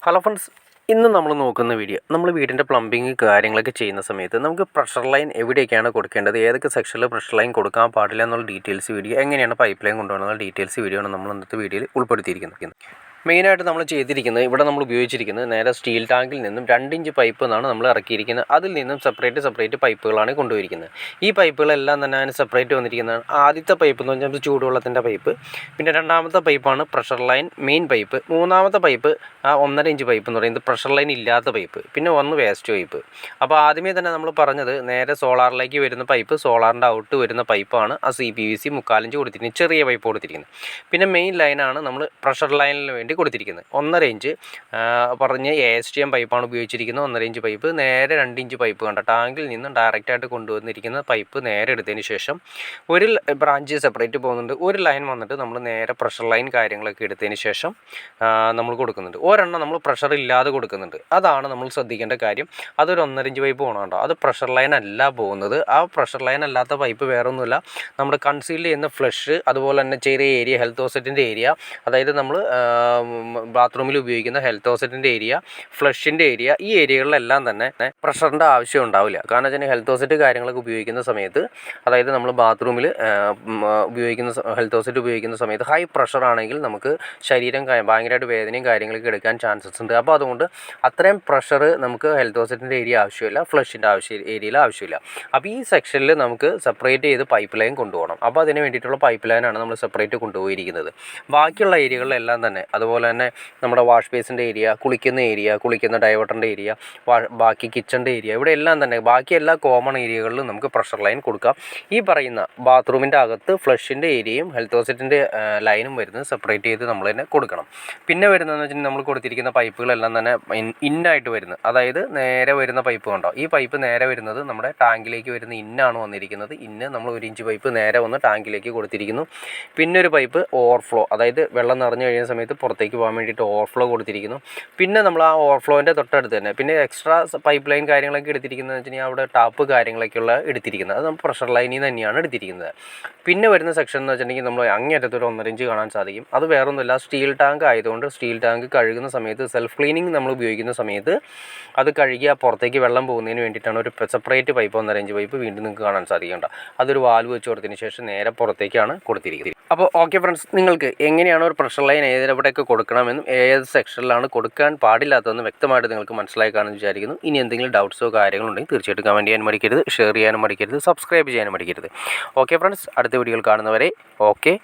Hello friends, ഇന്ന് നമ്മൾ നോക്കുന്ന വീഡിയോ നമ്മൾ വീടിൻ്റെ പ്ലംബിങ് കാര്യങ്ങളൊക്കെ ചെയ്യുന്ന സമയത്ത് നമുക്ക് പ്രഷർ ലൈൻ എവിടെയൊക്കെയാണ് കൊടുക്കേണ്ടത്, ഏതൊക്കെ സെക്ഷനിൽ പ്രഷർ ലൈൻ കൊടുക്കാൻ പാടില്ല എന്നുള്ള ഡീറ്റെയിൽസ് വീഡിയോ, എങ്ങനെയാണ് പൈപ്പ് ലൈൻ കൊണ്ടുപോകുന്ന ഡീറ്റെയിൽസ് വീഡിയോ ആണ് നമ്മൾ ഇന്നത്തെ വീഡിയോയിൽ ഉൾപ്പെടുത്തിയിരിക്കുന്നത്. മെയിനായിട്ട് നമ്മൾ ചെയ്തിരിക്കുന്നത്, ഇവിടെ നമ്മൾ ഉപയോഗിച്ചിരിക്കുന്നത് നേരെ സ്റ്റീൽ ടാങ്കിൽ നിന്നും 2 ഇഞ്ച് പൈപ്പ് എന്നാണ് നമ്മൾ ഇറക്കിയിരിക്കുന്നത്. അതിൽ നിന്നും സെപ്പറേറ്റ് പൈപ്പുകളാണ് കൊണ്ടുപോയിരിക്കുന്നത്. ഈ പൈപ്പുകളെല്ലാം തന്നെ അതിന് സെപ്പറേറ്റ് വന്നിരിക്കുന്നതാണ്. ആദ്യത്തെ പൈപ്പ് എന്ന് പറഞ്ഞാൽ ചൂടുവെള്ളത്തിൻ്റെ പൈപ്പ്, പിന്നെ രണ്ടാമത്തെ പൈപ്പാണ് പ്രഷർ ലൈൻ മെയിൻ പൈപ്പ്, മൂന്നാമത്തെ പൈപ്പ് 1.5 ഇഞ്ച് പൈപ്പ് എന്ന് പറയുന്നത് പ്രഷർ ലൈൻ ഇല്ലാത്ത പൈപ്പ്, പിന്നെ ഒന്ന് വേസ്റ്റ് പൈപ്പ്. അപ്പോൾ ആദ്യമേ തന്നെ നമ്മൾ പറഞ്ഞത് നേരെ സോളാറിലേക്ക് വരുന്ന പൈപ്പ്, സോളാറിൻ്റെ ഔട്ട് വരുന്ന പൈപ്പാണ് ആ CPVC 3/4 ഇഞ്ച് കൊടുത്തിരിക്കുന്നത്, ചെറിയ പൈപ്പ് കൊടുത്തിരിക്കുന്നത്. പിന്നെ മെയിൻ ലൈനാണ് നമ്മൾ പ്രഷർ ലൈനിന് വേണ്ടി കൊടുത്തിരിക്കുന്നത്. 1.5 ഇഞ്ച് പറഞ്ഞ് ASTM പൈപ്പാണ് ഉപയോഗിച്ചിരിക്കുന്നത്. 1.5 ഇഞ്ച് പൈപ്പ് നേരെ 2 ഇഞ്ച് പൈപ്പ് കണ്ട ടാങ്കിൽ നിന്നും ഡയറക്റ്റായിട്ട് കൊണ്ടുവന്നിരിക്കുന്ന പൈപ്പ് നേരെ എടുത്തതിന് ശേഷം ഒരു ബ്രാഞ്ച് സെപ്പറേറ്റ് പോകുന്നുണ്ട്, ഒരു ലൈൻ വന്നിട്ട് നമ്മൾ നേരെ പ്രഷർ ലൈൻ കാര്യങ്ങളൊക്കെ എടുത്തതിന് ശേഷം നമ്മൾ കൊടുക്കുന്നുണ്ട്. ഒരെണ്ണം നമ്മൾ പ്രഷർ ഇല്ലാതെ കൊടുക്കുന്നുണ്ട്. അതാണ് നമ്മൾ ശ്രദ്ധിക്കേണ്ട കാര്യം. അതൊരു 1.5 ഇഞ്ച് പൈപ്പ് പോകണമുണ്ടോ, അത് പ്രഷർ ലൈൻ അല്ല പോകുന്നത്. ആ പ്രഷർ ലൈൻ അല്ലാത്ത പൈപ്പ് വേറെ ഒന്നുമില്ല, നമ്മുടെ കൺസീൽ ചെയ്യുന്ന ഫ്ലഷ്, അതുപോലെ തന്നെ ചെറിയ ഏരിയ ഹെൽത്ത് ഹോസറ്റിൻ്റെ ഏരിയ, അതായത് നമ്മൾ ബാത്റൂമിൽ ഉപയോഗിക്കുന്ന ഹെൽത്ത് ഹോസറ്റിൻ്റെ ഏരിയ, ഫ്ലഷിൻ്റെ ഏരിയ, ഈ ഏരിയകളിലെല്ലാം തന്നെ പ്രഷറിൻ്റെ ആവശ്യം ഉണ്ടാവില്ല. കാരണം വെച്ചാൽ ഹെൽത്ത് ഹോസറ്റ് കാര്യങ്ങളൊക്കെ ഉപയോഗിക്കുന്ന സമയത്ത്, അതായത് നമ്മൾ ബാത്റൂമിൽ ഉപയോഗിക്കുന്ന ഹെൽത്ത് ഹോസറ്റ് ഉപയോഗിക്കുന്ന സമയത്ത് ഹൈ പ്രഷർ ആണെങ്കിൽ നമുക്ക് ശരീരം ഭയങ്കരമായിട്ട് വേദനയും കാര്യങ്ങളൊക്കെ എടുക്കാൻ ചാൻസസ് ഉണ്ട്. അപ്പോൾ അതുകൊണ്ട് അത്രയും പ്രഷർ നമുക്ക് ഹെൽത്ത് ഹോസറ്റിൻ്റെ ഏരിയ ആവശ്യമില്ല, ഫ്ലഷിൻ്റെ ഏരിയയിൽ ആവശ്യമില്ല. അപ്പോൾ ഈ സെക്ഷനിൽ നമുക്ക് സെപ്പറേറ്റ് ചെയ്ത് പൈപ്പ് ലൈൻ കൊണ്ടുപോകണം. അപ്പോൾ അതിന് വേണ്ടിയിട്ടുള്ള പൈപ്പ് ലൈനാണ് നമ്മൾ സെപ്പറേറ്റ് കൊണ്ടുപോയിരിക്കുന്നത്. ബാക്കിയുള്ള ഏരിയകളിലെല്ലാം തന്നെ, അതുപോലെ തന്നെ നമ്മുടെ വാഷ് ബേസിൻ്റെ ഏരിയ, കുളിക്കുന്ന ഡൈവേർട്ടറിൻ്റെ ഏരിയ, ബാക്കി കിച്ചണിൻ്റെ ഏരിയ, ഇവിടെ എല്ലാം തന്നെ ബാക്കി എല്ലാ കോമൺ ഏരിയകളിലും നമുക്ക് പ്രഷർ ലൈൻ കൊടുക്കാം. ഈ പറയുന്ന ബാത്റൂമിൻ്റെ അകത്ത് ഫ്ലഷിൻ്റെ ഏരിയയും ഹെൽത്ത് ഹോസറ്റിൻ്റെ ലൈനും വരുന്നത് സെപ്പറേറ്റ് ചെയ്ത് നമ്മൾ തന്നെ കൊടുക്കണം. പിന്നെ വരുന്നതെന്ന് വെച്ചിട്ടുണ്ടെങ്കിൽ നമ്മൾ കൊടുത്തിരിക്കുന്ന പൈപ്പുകളെല്ലാം തന്നെ ഇന്നായിട്ട് വരുന്നത്, അതായത് നേരെ വരുന്ന പൈപ്പ് കണ്ടോ, ഈ പൈപ്പ് നേരെ വരുന്നത് നമ്മുടെ ടാങ്കിലേക്ക് വരുന്ന ഇന്നാണ് വന്നിരിക്കുന്നത്. ഇന്ന് നമ്മൾ 1 ഇഞ്ച് പൈപ്പ് നേരെ വന്ന് ടാങ്കിലേക്ക് കൊടുത്തിരിക്കുന്നു. പിന്നെ ഒരു പൈപ്പ് ഓവർഫ്ലോ, അതായത് വെള്ളം നിറഞ്ഞു കഴിയുന്ന സമയത്ത് പുറത്തേക്ക് പോകാൻ വേണ്ടിയിട്ട് ഓവർഫ്ലോ കൊടുത്തിരിക്കുന്നു. പിന്നെ നമ്മൾ ആ ഓവർഫ്ലോൻ്റെ തൊട്ടടുത്ത് തന്നെ പിന്നെ എക്സ്ട്രാ പൈപ്പ് ലൈൻ കാര്യങ്ങളൊക്കെ എടുത്തിരിക്കുന്നത് വെച്ചിട്ടുണ്ടെങ്കിൽ അവിടെ ടാപ്പ് കാര്യങ്ങളൊക്കെയുള്ള എടുത്തിരിക്കുന്നത്, അത് നമ്മൾ പ്രഷർ ലൈനിൽ നിന്ന് തന്നെയാണ് എടുത്തിരിക്കുന്നത്. പിന്നെ വരുന്ന സെക്ഷൻ എന്ന് വെച്ചിട്ടുണ്ടെങ്കിൽ നമ്മൾ അങ്ങേറ്റത്തൊരു 1.5 ഇഞ്ച് കാണാൻ സാധിക്കും. അത് വേറൊന്നുമില്ല, സ്റ്റീൽ ടാങ്ക് ആയതുകൊണ്ട് സ്റ്റീൽ ടാങ്ക് കഴുകുന്ന സമയത്ത് സെൽഫ് ക്ലീനിങ് നമ്മൾ ഉപയോഗിക്കുന്ന സമയത്ത് അത് കഴുകി ആ പുറത്തേക്ക് വെള്ളം പോകുന്നതിന് വേണ്ടിയിട്ടാണ് ഒരു സെപ്പറേറ്റ് പൈപ്പ് 1.5 ഇഞ്ച് പൈപ്പ് വീണ്ടും നിങ്ങൾക്ക് കാണാൻ സാധിക്കേണ്ട. അതൊരു വാൽവ് വെച്ച് കൊടുത്തതിന് ശേഷം നേരെ പുറത്തേക്കാണ് കൊടുത്തിരിക്കുന്നത്. അപ്പോൾ ഓക്കെ ഫ്രണ്ട്സ്, നിങ്ങൾക്ക് എങ്ങനെയാണ് ഒരു പ്രഷർ ലൈൻ ഏതെവിടെയൊക്കെ കൊടുക്കണമെന്നും ഏത് സെക്ഷനിലാണ് കൊടുക്കാൻ പാടില്ലാത്തതെന്നും വ്യക്തമായിട്ട് നിങ്ങൾക്ക് മനസ്സിലായി കാണുമെന്ന് വിചാരിക്കുന്നു. ഇനി എന്തെങ്കിലും ഡൗട്ട്സോ കാര്യങ്ങളോ ഉണ്ടെങ്കിൽ തീർച്ചയായിട്ടും കമൻറ്റ് ചെയ്യാൻ മടിക്കരുത്, ഷെയർ ചെയ്യാനും മടിക്കരുത്, സബ്സ്ക്രൈബ് ചെയ്യാനും മടിക്കരുത്. ഓക്കെ ഫ്രണ്ട്സ്, അടുത്ത വീഡിയോയിൽ കാണുന്നവരെ ഓക്കെ.